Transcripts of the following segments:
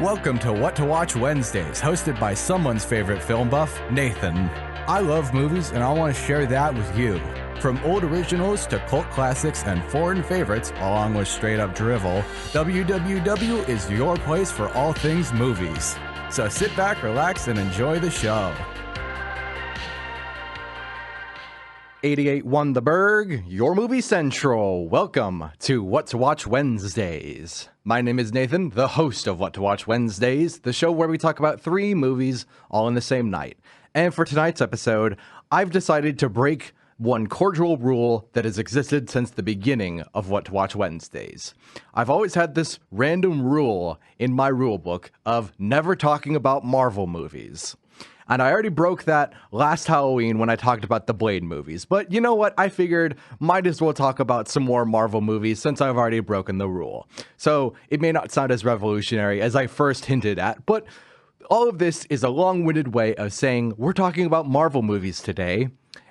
Welcome to What to Watch Wednesdays, hosted by someone's favorite film buff, Nathan. I love movies and I want to share that with you. From old originals to cult classics and foreign favorites, along with straight up drivel, WWW is your place for all things movies. So sit back, relax, and enjoy the show. 88.1 The Burg, your movie central. Welcome to What to Watch Wednesdays. My name is Nathan, the host of What to Watch Wednesdays, the show where we talk about 3 movies all in the same night. And for tonight's episode, I've decided to break one cordial rule that has existed since the beginning of What to Watch Wednesdays. I've always had this random rule in my rule book of never talking about Marvel movies. And I already broke that last Halloween when I talked about the Blade movies. But you know what? I figured might as well talk about some more Marvel movies since I've already broken the rule. So it may not sound as revolutionary as I first hinted at, but all of this is a long-winded way of saying we're talking about Marvel movies today.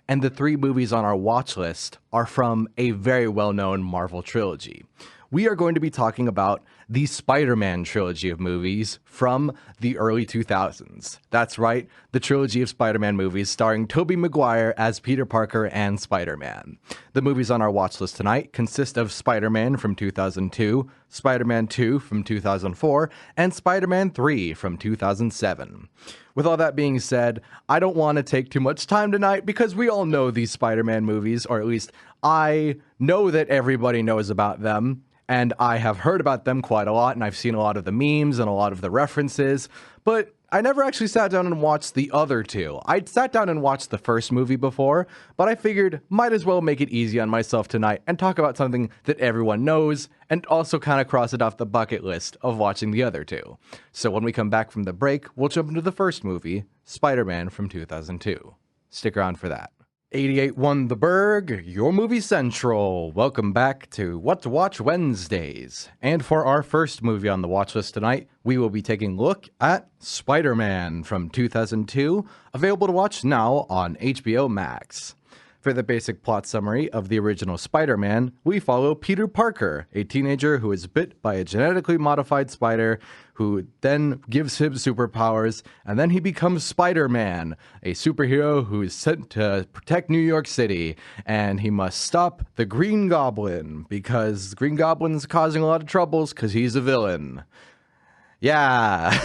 And the 3 movies on our watch list are from a very well-known Marvel trilogy. We are going to be talking about the Spider-Man trilogy of movies from the early 2000s. That's right, the trilogy of Spider-Man movies starring Tobey Maguire as Peter Parker and Spider-Man. The movies on our watch list tonight consist of Spider-Man from 2002, Spider-Man 2 from 2004, and Spider-Man 3 from 2007. With all that being said, I don't want to take too much time tonight because we all know these Spider-Man movies, or at least I know that everybody knows about them. And I have heard about them quite a lot, and I've seen a lot of the memes and a lot of the references, but I never actually sat down and watched the other 2. I'd sat down and watched the first movie before, but I figured might as well make it easy on myself tonight and talk about something that everyone knows, and also kind of cross it off the bucket list of watching the other 2. So when we come back from the break, we'll jump into the first movie, Spider-Man from 2002. Stick around for that. 88.1 The Burg, your movie central. Welcome back to What to Watch Wednesdays. And for our first movie on the watch list tonight, we will be taking a look at Spider-Man from 2002, available to watch now on HBO Max. For the basic plot summary of the original Spider-Man, we follow Peter Parker, a teenager who is bit by a genetically modified spider who then gives him superpowers, and then he becomes Spider-Man, a superhero who is sent to protect New York City, and he must stop the Green Goblin, because Green Goblin's causing a lot of troubles because he's a villain. Yeah.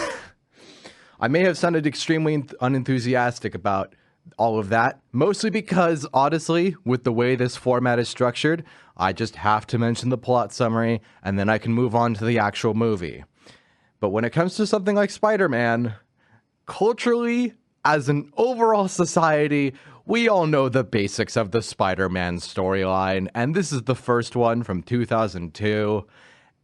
I may have sounded extremely unenthusiastic about all of that, mostly because, honestly, with the way this format is structured, I just have to mention the plot summary, and then I can move on to the actual movie. But when it comes to something like Spider-Man, culturally, as an overall society, we all know the basics of the Spider-Man storyline, and this is the first one from 2002.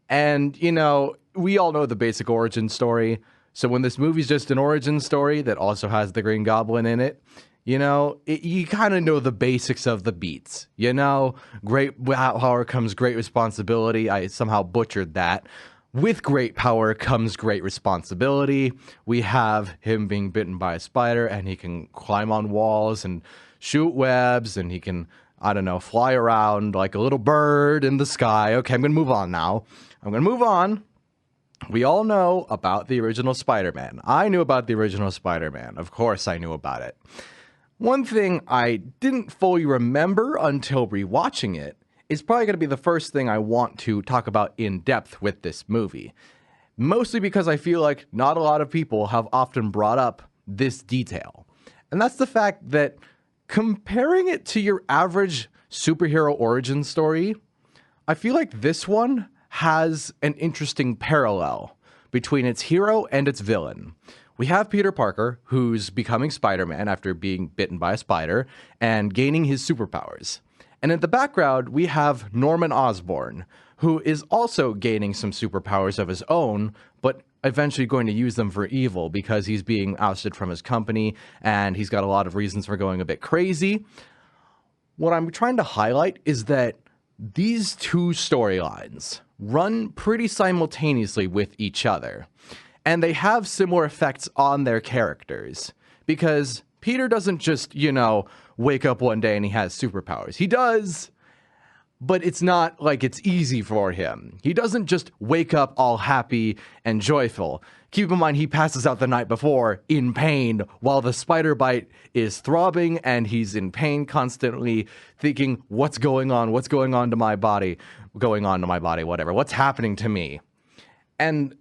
And, you know, we all know the basic origin story, so when this movie's just an origin story that also has the Green Goblin in it, you know, you kind of know the basics of the beats. You know, great power comes great responsibility. I somehow butchered that. With great power comes great responsibility. We have him being bitten by a spider, and he can climb on walls and shoot webs, and he can, I don't know, fly around like a little bird in the sky. Okay, I'm going to move on now. We all know about the original Spider-Man. I knew about the original Spider-Man. Of course I knew about it. One thing I didn't fully remember until rewatching it is probably going to be the first thing I want to talk about in depth with this movie. Mostly because I feel like not a lot of people have often brought up this detail. And that's the fact that comparing it to your average superhero origin story, I feel like this one has an interesting parallel between its hero and its villain. We have Peter Parker, who's becoming Spider-Man after being bitten by a spider and gaining his superpowers. And in the background, we have Norman Osborn, who is also gaining some superpowers of his own, but eventually going to use them for evil because he's being ousted from his company and he's got a lot of reasons for going a bit crazy. What I'm trying to highlight is that these 2 storylines run pretty simultaneously with each other. And they have similar effects on their characters. Because Peter doesn't just, you know, wake up one day and he has superpowers. He does, but it's not like it's easy for him. He doesn't just wake up all happy and joyful. Keep in mind, he passes out the night before in pain while the spider bite is throbbing, and he's in pain constantly thinking, what's going on? What's going on to my body? Whatever. What's happening to me? And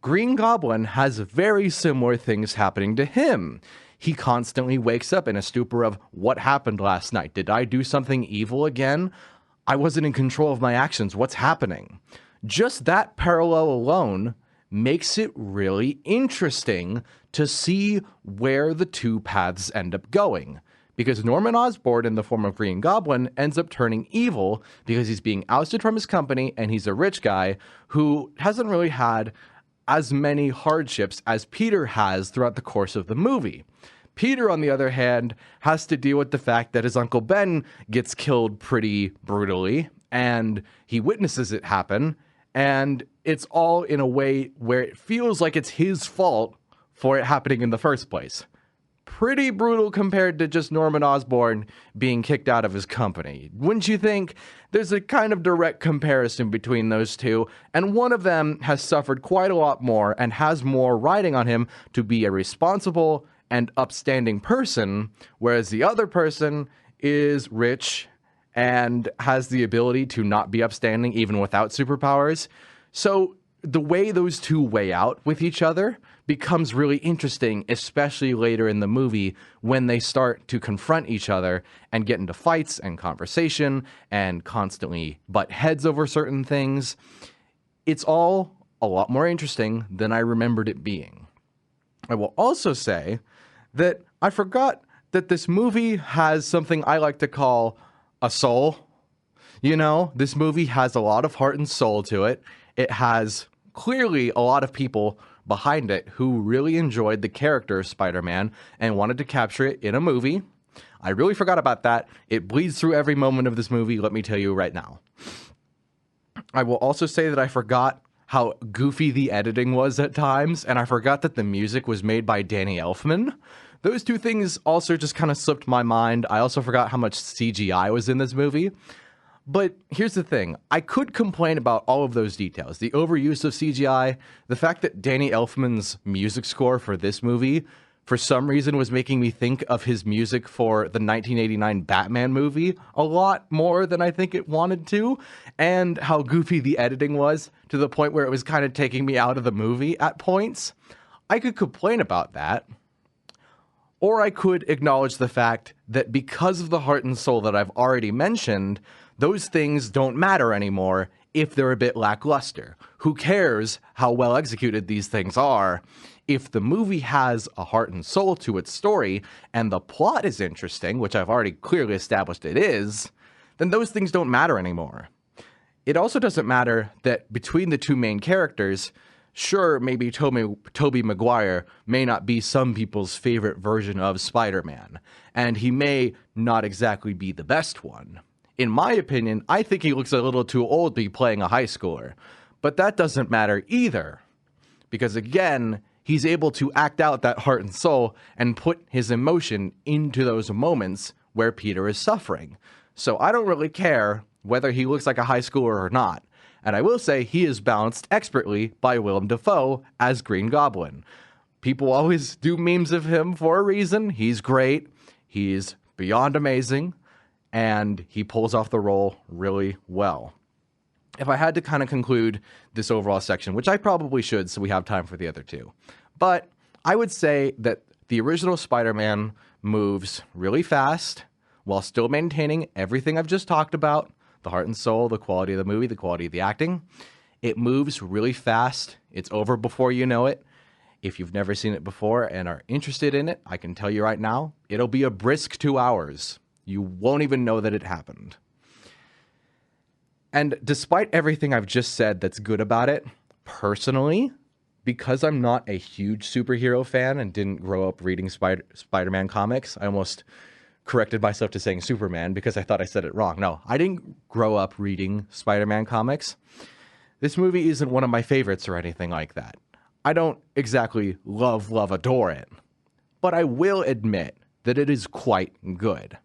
Green Goblin has very similar things happening to him. He constantly wakes up in a stupor of, what happened last night? Did I do something evil again? I wasn't in control of my actions. What's happening? Just that parallel alone makes it really interesting to see where the two paths end up going. Because Norman Osborn, in the form of Green Goblin, ends up turning evil because he's being ousted from his company, and he's a rich guy who hasn't really had as many hardships as Peter has throughout the course of the movie. Peter, on the other hand, has to deal with the fact that his Uncle Ben gets killed pretty brutally, and he witnesses it happen, and it's all in a way where it feels like it's his fault for it happening in the first place. Pretty brutal compared to just Norman Osborn being kicked out of his company. Wouldn't you think? There's a kind of direct comparison between those two, and one of them has suffered quite a lot more and has more riding on him to be a responsible and upstanding person, whereas the other person is rich and has the ability to not be upstanding even without superpowers. So the way those two weigh out with each other becomes really interesting, especially later in the movie when they start to confront each other and get into fights and conversation and constantly butt heads over certain things. It's all a lot more interesting than I remembered it being. I will also say that I forgot that this movie has something I like to call a soul. You know, this movie has a lot of heart and soul to it. It has clearly a lot of people behind it who really enjoyed the character of Spider-Man and wanted to capture it in a movie. I really forgot about that. It bleeds through every moment of this movie, let me tell you right now. I will also say that I forgot how goofy the editing was at times, and I forgot that the music was made by Danny Elfman. Those two things also just kind of slipped my mind. I also forgot how much CGI was in this movie. But here's the thing. I could complain about all of those details. The overuse of CGI, the fact that Danny Elfman's music score for this movie, for some reason, was making me think of his music for the 1989 Batman movie a lot more than I think it wanted to, and how goofy the editing was to the point where it was kind of taking me out of the movie at points. I could complain about that. Or I could acknowledge the fact that because of the heart and soul that I've already mentioned, those things don't matter anymore if they're a bit lackluster. Who cares how well executed these things are? If the movie has a heart and soul to its story, and the plot is interesting, which I've already clearly established it is, then those things don't matter anymore. It also doesn't matter that between the two main characters, sure, maybe Tobey Maguire may not be some people's favorite version of Spider-Man, and he may not exactly be the best one. In my opinion, I think he looks a little too old to be playing a high schooler, but that doesn't matter either, because again, he's able to act out that heart and soul and put his emotion into those moments where Peter is suffering. So I don't really care whether he looks like a high schooler or not. And I will say he is balanced expertly by Willem Dafoe as Green Goblin. People always do memes of him for a reason. He's great. He's beyond amazing. And he pulls off the role really well. If I had to kind of conclude this overall section, which I probably should so we have time for the other two, but I would say that the original Spider-Man moves really fast while still maintaining everything I've just talked about. The heart and soul, the quality of the movie, the quality of the acting. It moves really fast. It's over before you know it. If you've never seen it before and are interested in it, I can tell you right now, it'll be a brisk 2 hours. You won't even know that it happened. And despite everything I've just said that's good about it, personally, because I'm not a huge superhero fan and didn't grow up reading Spider-Man comics, I almost corrected myself to saying Superman because I thought I said it wrong. No, I didn't grow up reading Spider-Man comics. This movie isn't one of my favorites or anything like that. I don't exactly love, adore it. But I will admit that it is quite good.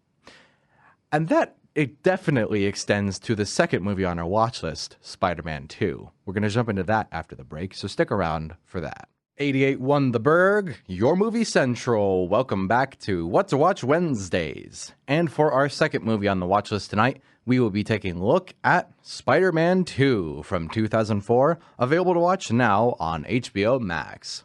And that it definitely extends to the second movie on our watch list, Spider-Man 2. We're going to jump into that after the break, so stick around for that. 88 won the Burg, your movie central. Welcome back to What to Watch Wednesdays. And for our second movie on the watch list tonight, we will be taking a look at Spider-Man 2 from 2004, available to watch now on HBO Max.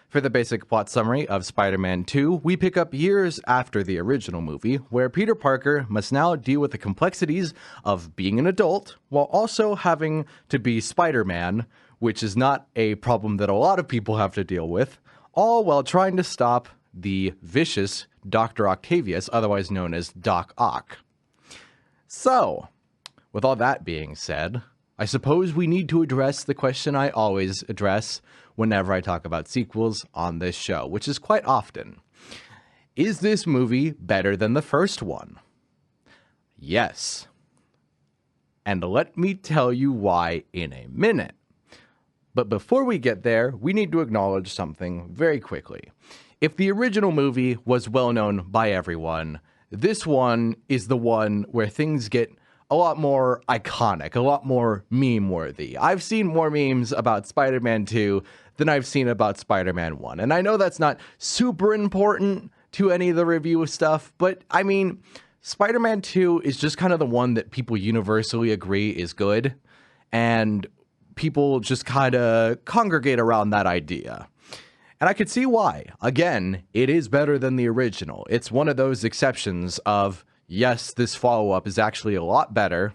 For the basic plot summary of Spider-Man 2, we pick up years after the original movie, where Peter Parker must now deal with the complexities of being an adult, while also having to be Spider-Man, which is not a problem that a lot of people have to deal with, all while trying to stop the vicious Dr. Octavius, otherwise known as Doc Ock. So, with all that being said, I suppose we need to address the question I always address whenever I talk about sequels on this show, which is quite often. Is this movie better than the first one? Yes. And let me tell you why in a minute. But before we get there, we need to acknowledge something very quickly. If the original movie was well known by everyone, this one is the one where things get a lot more iconic, a lot more meme-worthy. I've seen more memes about Spider-Man 2 than I've seen about Spider-Man 1. And I know that's not super important to any of the review stuff, but I mean, Spider-Man 2 is just kind of the one that people universally agree is good. And people just kind of congregate around that idea. And I could see why. Again, it is better than the original. It's one of those exceptions of, yes, this follow-up is actually a lot better,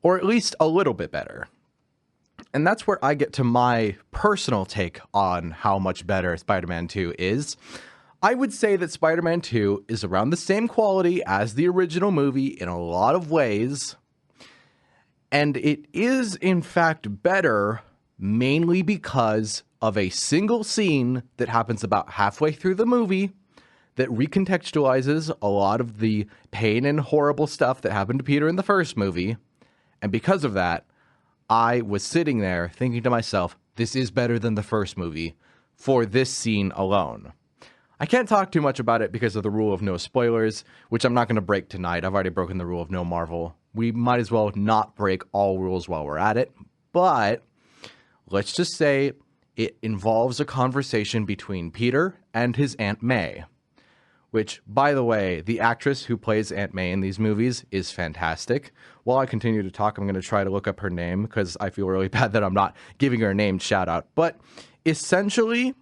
or at least a little bit better. And that's where I get to my personal take on how much better Spider-Man 2 is. I would say that Spider-Man 2 is around the same quality as the original movie in a lot of ways. And it is, in fact, better mainly because of a single scene that happens about halfway through the movie that recontextualizes a lot of the pain and horrible stuff that happened to Peter in the first movie. And because of that, I was sitting there thinking to myself, this is better than the first movie for this scene alone. I can't talk too much about it because of the rule of no spoilers, which I'm not going to break tonight. I've already broken the rule of no Marvel. We might as well not break all rules while we're at it. But let's just say it involves a conversation between Peter and his Aunt May. Which, by the way, the actress who plays Aunt May in these movies is fantastic. While I continue to talk, I'm going to try to look up her name because I feel really bad that I'm not giving her a named shout out. But essentially,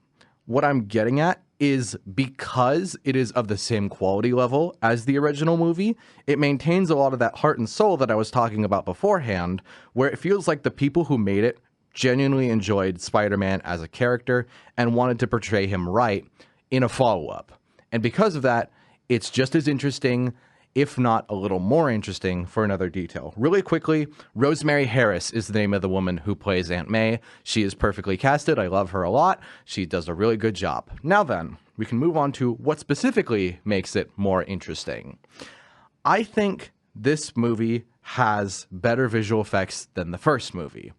what I'm getting at is because it is of the same quality level as the original movie, it maintains a lot of that heart and soul that I was talking about beforehand, where it feels like the people who made it genuinely enjoyed Spider-Man as a character and wanted to portray him right in a follow-up. And because of that, it's just as interesting, if not a little more interesting, for another detail. Really quickly, Rosemary Harris is the name of the woman who plays Aunt May. She is perfectly casted. I love her a lot. She does a really good job. Now then, we can move on to what specifically makes it more interesting. I think this movie has better visual effects than the first movie,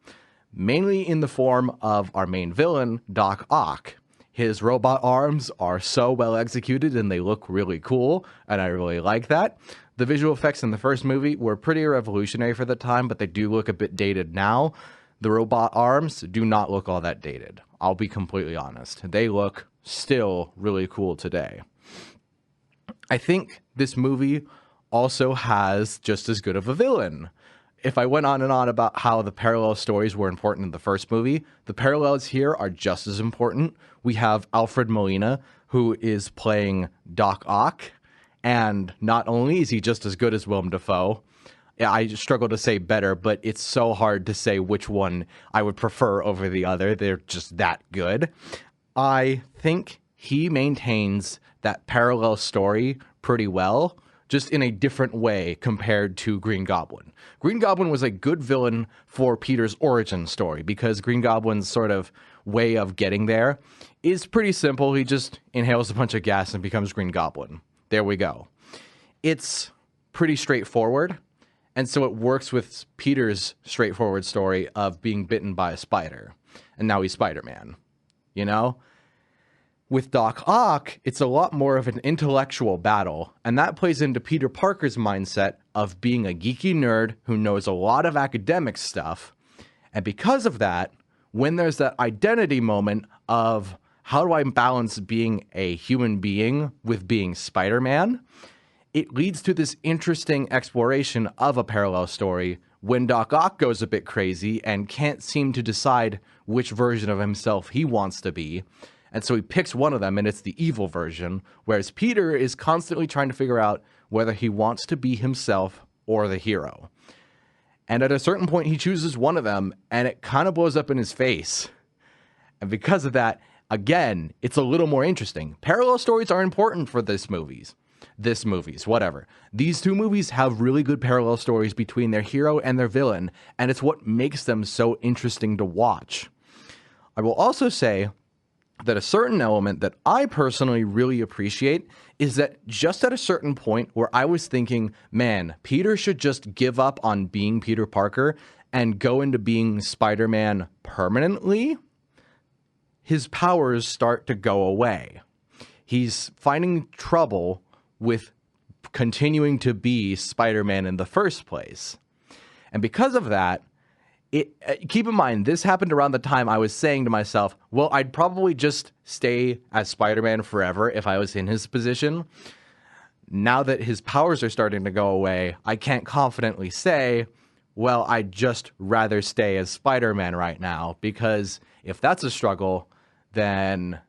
mainly in the form of our main villain, Doc Ock. His robot arms are so well executed and they look really cool, and I really like that. The visual effects in the first movie were pretty revolutionary for the time, but they do look a bit dated now. The robot arms do not look all that dated. I'll be completely honest. They look still really cool today. I think this movie also has just as good of a villain. If I went on and on about how the parallel stories were important in the first movie, the parallels here are just as important. We have Alfred Molina, who is playing Doc Ock, and not only is he just as good as Willem Dafoe, I struggle to say better, but it's so hard to say which one I would prefer over the other. They're just that good. I think he maintains that parallel story pretty well, just in a different way compared to Green Goblin. Green Goblin was a good villain for Peter's origin story because Green Goblin's sort of way of getting there is pretty simple. He just inhales a bunch of gas and becomes Green Goblin. There we go. It's pretty straightforward, and so it works with Peter's straightforward story of being bitten by a spider, and now he's Spider-Man, you know? With Doc Ock, it's a lot more of an intellectual battle, and that plays into Peter Parker's mindset of being a geeky nerd who knows a lot of academic stuff. And because of that, when there's that identity moment of how do I balance being a human being with being Spider-Man, it leads to this interesting exploration of a parallel story when Doc Ock goes a bit crazy and can't seem to decide which version of himself he wants to be. And so he picks one of them, and it's the evil version, whereas Peter is constantly trying to figure out whether he wants to be himself or the hero. And at a certain point, he chooses one of them, and it kind of blows up in his face. And because of that, again, it's a little more interesting. Parallel stories are important for these movies, whatever. These two movies have really good parallel stories between their hero and their villain, and it's what makes them so interesting to watch. I will also say that a certain element that I personally really appreciate is that just at a certain point where I was thinking, man, Peter should just give up on being Peter Parker and go into being Spider-Man permanently, his powers start to go away. He's finding trouble with continuing to be Spider-Man in the first place. And because of that, keep in mind, this happened around the time I was saying to myself, well, I'd probably just stay as Spider-Man forever if I was in his position. Now that his powers are starting to go away, I can't confidently say, well, I'd just rather stay as Spider-Man right now, because if that's a struggle, then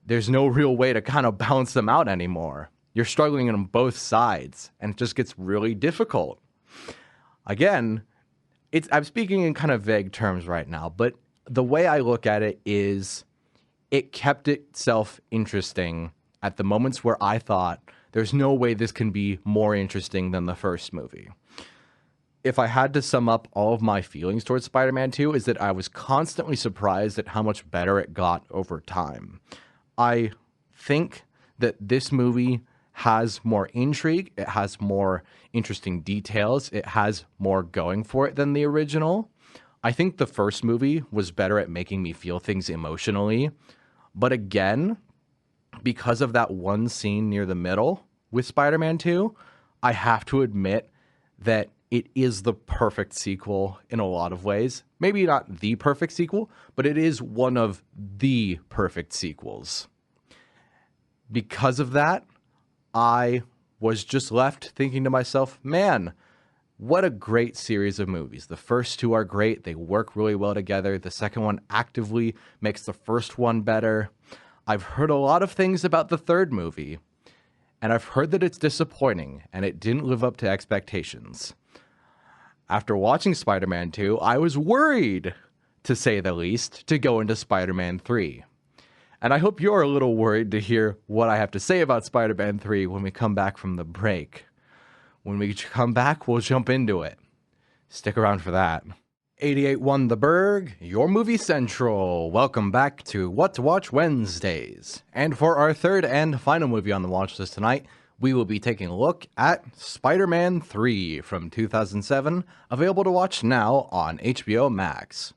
there's no real way to kind of balance them out anymore. You're struggling on both sides, and it just gets really difficult. Again, I'm speaking in kind of vague terms right now, but the way I look at it is it kept itself interesting at the moments where I thought there's no way this can be more interesting than the first movie. If I had to sum up all of my feelings towards Spider-Man 2, is that I was constantly surprised at how much better it got over time. I think that this movie has more intrigue, it has more interesting details, it has more going for it than the original. I think the first movie was better at making me feel things emotionally, but again, because of that one scene near the middle with Spider-Man 2, I have to admit that it is the perfect sequel in a lot of ways. Maybe not the perfect sequel, but it is one of the perfect sequels. Because of that, I was just left thinking to myself, man, what a great series of movies. The first two are great. They work really well together. The second one actively makes the first one better. I've heard a lot of things about the third movie, and I've heard that it's disappointing and it didn't live up to expectations. After watching Spider-Man 2, I was worried, to say the least, to go into Spider-Man 3. And I hope you're a little worried to hear what I have to say about Spider-Man 3 when we come back from the break. When we come back, we'll jump into it. Stick around for that. 88.1 The Burg, your movie central. Welcome back to What to Watch Wednesdays. And for our third and final movie on the watch list tonight, we will be taking a look at Spider-Man 3 from 2007, available to watch now on HBO Max.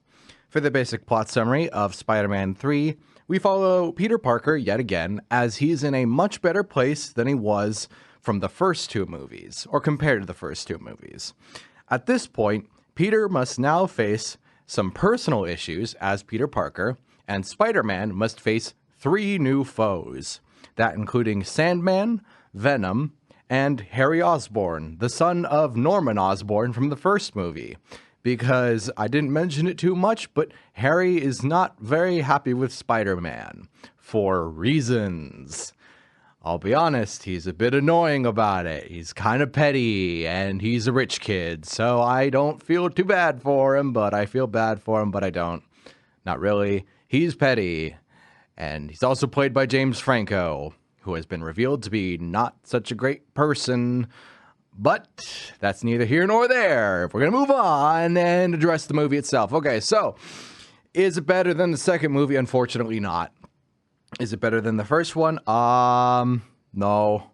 For the basic plot summary of Spider-Man 3, we follow Peter Parker yet again as he's in a much better place than he was from the first two movies, or compared to the first two movies. At this point, Peter must now face some personal issues as Peter Parker, and Spider-Man must face 3 new foes, that including Sandman, Venom, and Harry Osborn, the son of Norman Osborn from the first movie. Because I didn't mention it too much, but Harry is not very happy with Spider-Man, for reasons. I'll be honest, he's a bit annoying about it. He's kind of petty, and he's a rich kid, so I don't feel too bad for him, but I feel bad for him, but I don't. Not really. He's petty, and he's also played by James Franco, who has been revealed to be not such a great person. But that's neither here nor there. We're going to move on and address the movie itself. Okay, so is it better than the second movie? Unfortunately not. Is it better than the first one? No.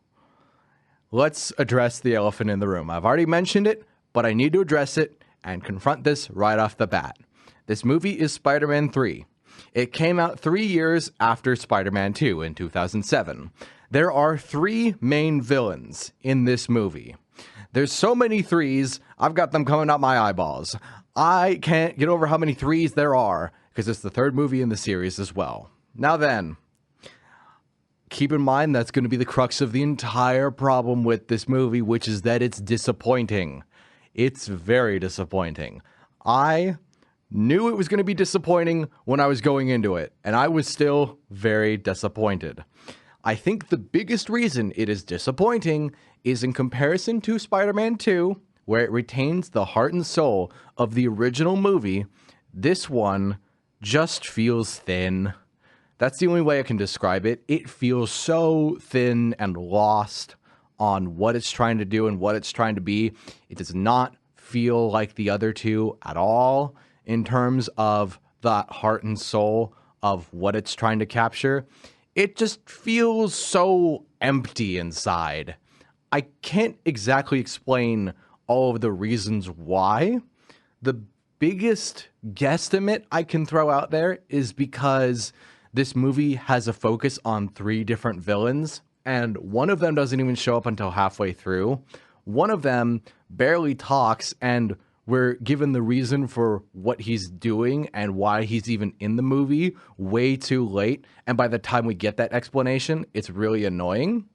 Let's address the elephant in the room. I've already mentioned it, but I need to address it and confront this right off the bat. This movie is Spider-Man 3. It came out 3 years after Spider-Man 2 in 2007. There are 3 main villains in this movie. There's so many threes, I've got them coming out my eyeballs. I can't get over how many threes there are, because it's the third movie in the series as well. Now then, keep in mind that's going to be the crux of the entire problem with this movie, which is that it's disappointing. It's very disappointing. I knew it was going to be disappointing when I was going into it, and I was still very disappointed. I think the biggest reason it is disappointing is in comparison to Spider-Man 2, where it retains the heart and soul of the original movie. This one just feels thin. That's the only way I can describe it. It feels so thin and lost on what it's trying to do and what it's trying to be. It does not feel like the other two at all in terms of that heart and soul of what it's trying to capture. It just feels so empty inside. I can't exactly explain all of the reasons why. The biggest guesstimate I can throw out there is because this movie has a focus on 3 different villains, and one of them doesn't even show up until halfway through. One of them barely talks, and we're given the reason for what he's doing and why he's even in the movie way too late. And by the time we get that explanation, it's really annoying.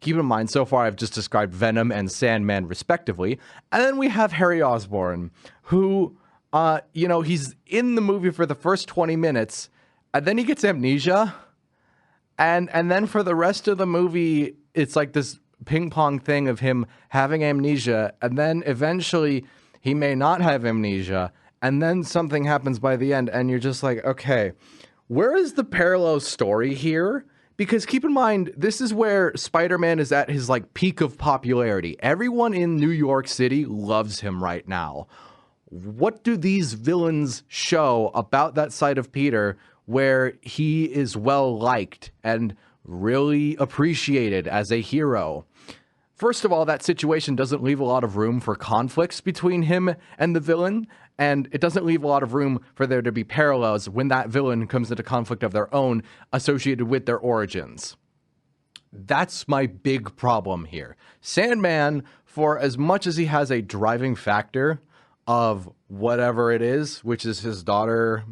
Keep in mind, so far I've just described Venom and Sandman respectively. And then we have Harry Osborn, who, he's in the movie for the first 20 minutes, and then he gets amnesia. And then for the rest of the movie, it's like this ping pong thing of him having amnesia, and then eventually he may not have amnesia, and then something happens by the end, and you're just like, okay, where is the parallel story here? Because keep in mind, this is where Spider-Man is at his peak of popularity. Everyone in New York City loves him right now. What do these villains show about that side of Peter where he is well liked and really appreciated as a hero? First of all, that situation doesn't leave a lot of room for conflicts between him and the villain, and it doesn't leave a lot of room for there to be parallels when that villain comes into conflict of their own associated with their origins. That's my big problem here. Sandman, for as much as he has a driving factor of whatever it is, which is his daughter,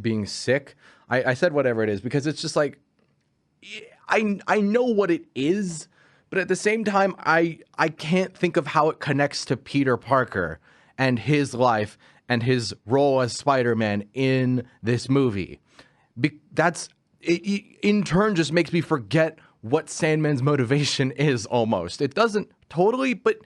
being sick, I said whatever it is because it's just I know what it is, but at the same time, I can't think of how it connects to Peter Parker and his life and his role as Spider-Man in this movie. That's in turn just makes me forget what Sandman's motivation is almost. It doesn't totally, but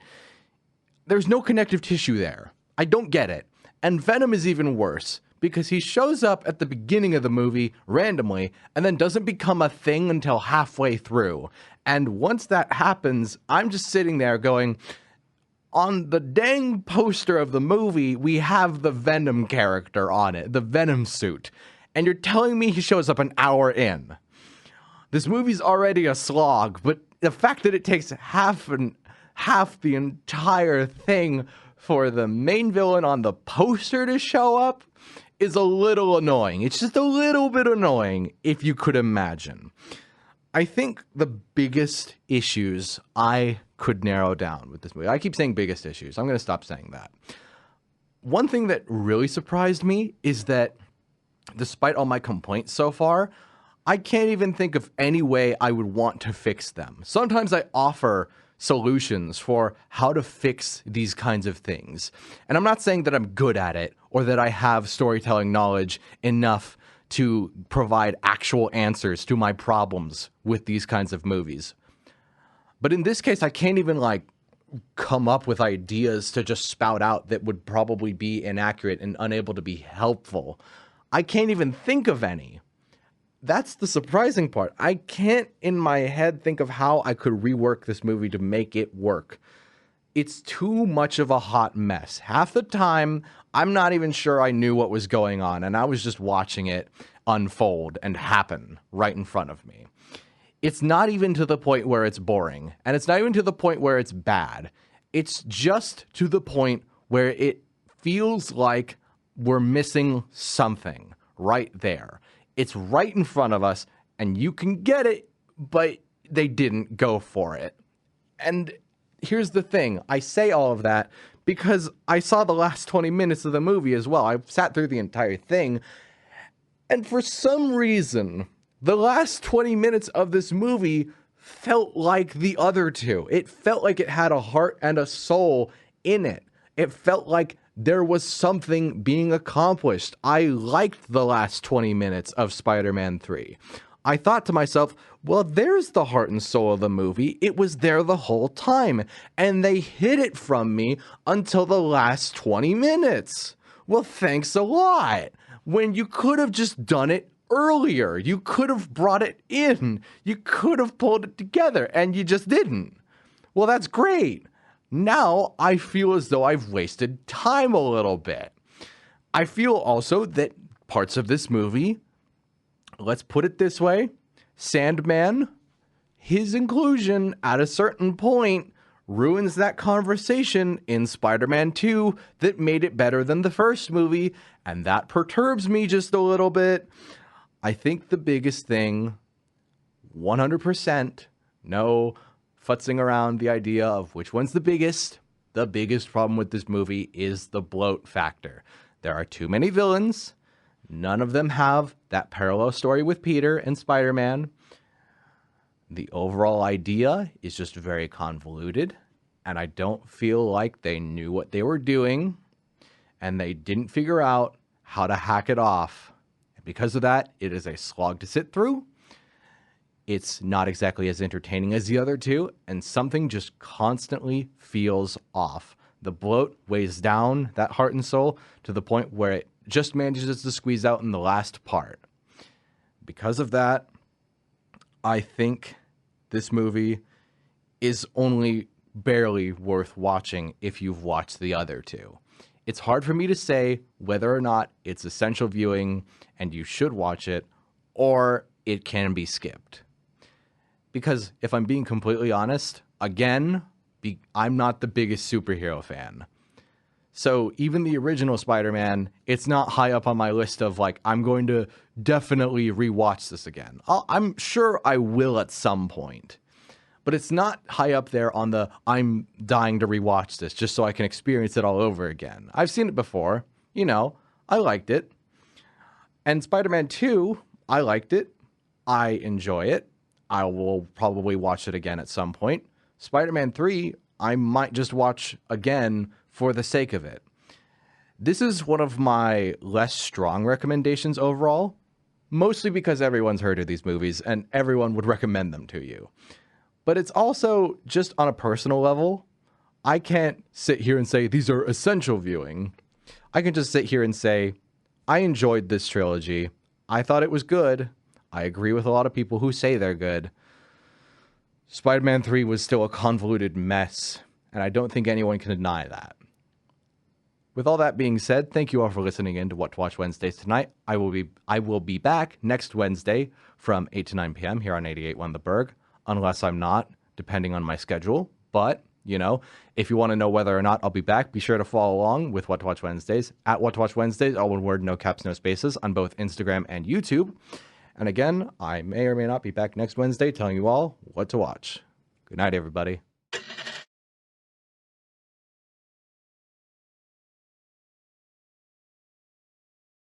there's no connective tissue there. I don't get it. And Venom is even worse because he shows up at the beginning of the movie randomly and then doesn't become a thing until halfway through. And once that happens, I'm just sitting there going, on the dang poster of the movie, we have the Venom character on it, the Venom suit. And you're telling me he shows up an hour in. This movie's already a slog, but the fact that it takes half the entire thing for the main villain on the poster to show up is a little annoying. It's just a little bit annoying, if you could imagine. I think the biggest issues I could narrow down with this movie, I keep saying biggest issues, I'm going to stop saying that. One thing that really surprised me is that despite all my complaints so far, I can't even think of any way I would want to fix them. Sometimes I offer solutions for how to fix these kinds of things. And I'm not saying that I'm good at it or that I have storytelling knowledge enough to provide actual answers to my problems with these kinds of movies. But in this case, I can't even come up with ideas to just spout out that would probably be inaccurate and unable to be helpful. I can't even think of any. That's the surprising part. I can't in my head think of how I could rework this movie to make it work. It's too much of a hot mess. Half the time, I'm not even sure I knew what was going on, and I was just watching it unfold and happen right in front of me. It's not even to the point where it's boring, and it's not even to the point where it's bad. It's just to the point where it feels like we're missing something right there. It's right in front of us, and you can get it, but they didn't go for it. And here's the thing. I say all of that because I saw the last 20 minutes of the movie as well. I sat through the entire thing. And for some reason, the last 20 minutes of this movie felt like the other two. It felt like it had a heart and a soul in it. It felt like there was something being accomplished. I liked the last 20 minutes of Spider-Man 3. I thought to myself, well, there's the heart and soul of the movie. It was there the whole time. And they hid it from me until the last 20 minutes. Well, thanks a lot. When you could have just done it earlier. You could have brought it in. You could have pulled it together, and you just didn't. Well, that's great. Now I feel as though I've wasted time a little bit. I feel also that parts of this movie, let's put it this way, Sandman, his inclusion at a certain point ruins that conversation in Spider-Man 2 that made it better than the first movie, and that perturbs me just a little bit. I think the biggest thing, 100%, no futzing around the idea of which one's the biggest problem with this movie is the bloat factor. There are too many villains. None of them have that parallel story with Peter and Spider-Man. The overall idea is just very convoluted, and I don't feel like they knew what they were doing, and they didn't figure out how to hack it off. And because of that, it is a slog to sit through. It's not exactly as entertaining as the other two, and something just constantly feels off. The bloat weighs down that heart and soul to the point where it just manages to squeeze out in the last part. Because of that, I think this movie is only barely worth watching if you've watched the other two. It's hard for me to say whether or not it's essential viewing and you should watch it, or it can be skipped. Because if I'm being completely honest, again, I'm not the biggest superhero fan. So even the original Spider-Man, it's not high up on my list of like, I'm going to definitely rewatch this again. I'm sure I will at some point. But it's not high up there on the, I'm dying to rewatch this just so I can experience it all over again. I've seen it before. You know, I liked it. And Spider-Man 2, I liked it. I enjoy it. I will probably watch it again at some point. Spider-Man 3, I might just watch again for the sake of it. This is one of my less strong recommendations overall, mostly because everyone's heard of these movies and everyone would recommend them to you. But it's also just on a personal level. I can't sit here and say these are essential viewing. I can just sit here and say, I enjoyed this trilogy. I thought it was good. I agree with a lot of people who say they're good. Spider-Man 3 was still a convoluted mess, and I don't think anyone can deny that. With all that being said, thank you all for listening in to What to Watch Wednesdays tonight. I will be back next Wednesday from 8 to 9 p.m. here on 88.1 The Burg, unless I'm not, depending on my schedule. But, you know, if you want to know whether or not I'll be back, be sure to follow along with What to Watch Wednesdays at What to Watch Wednesdays, all one word, no caps, no spaces, on both Instagram and YouTube. And again, I may or may not be back next Wednesday telling you all what to watch. Good night, everybody.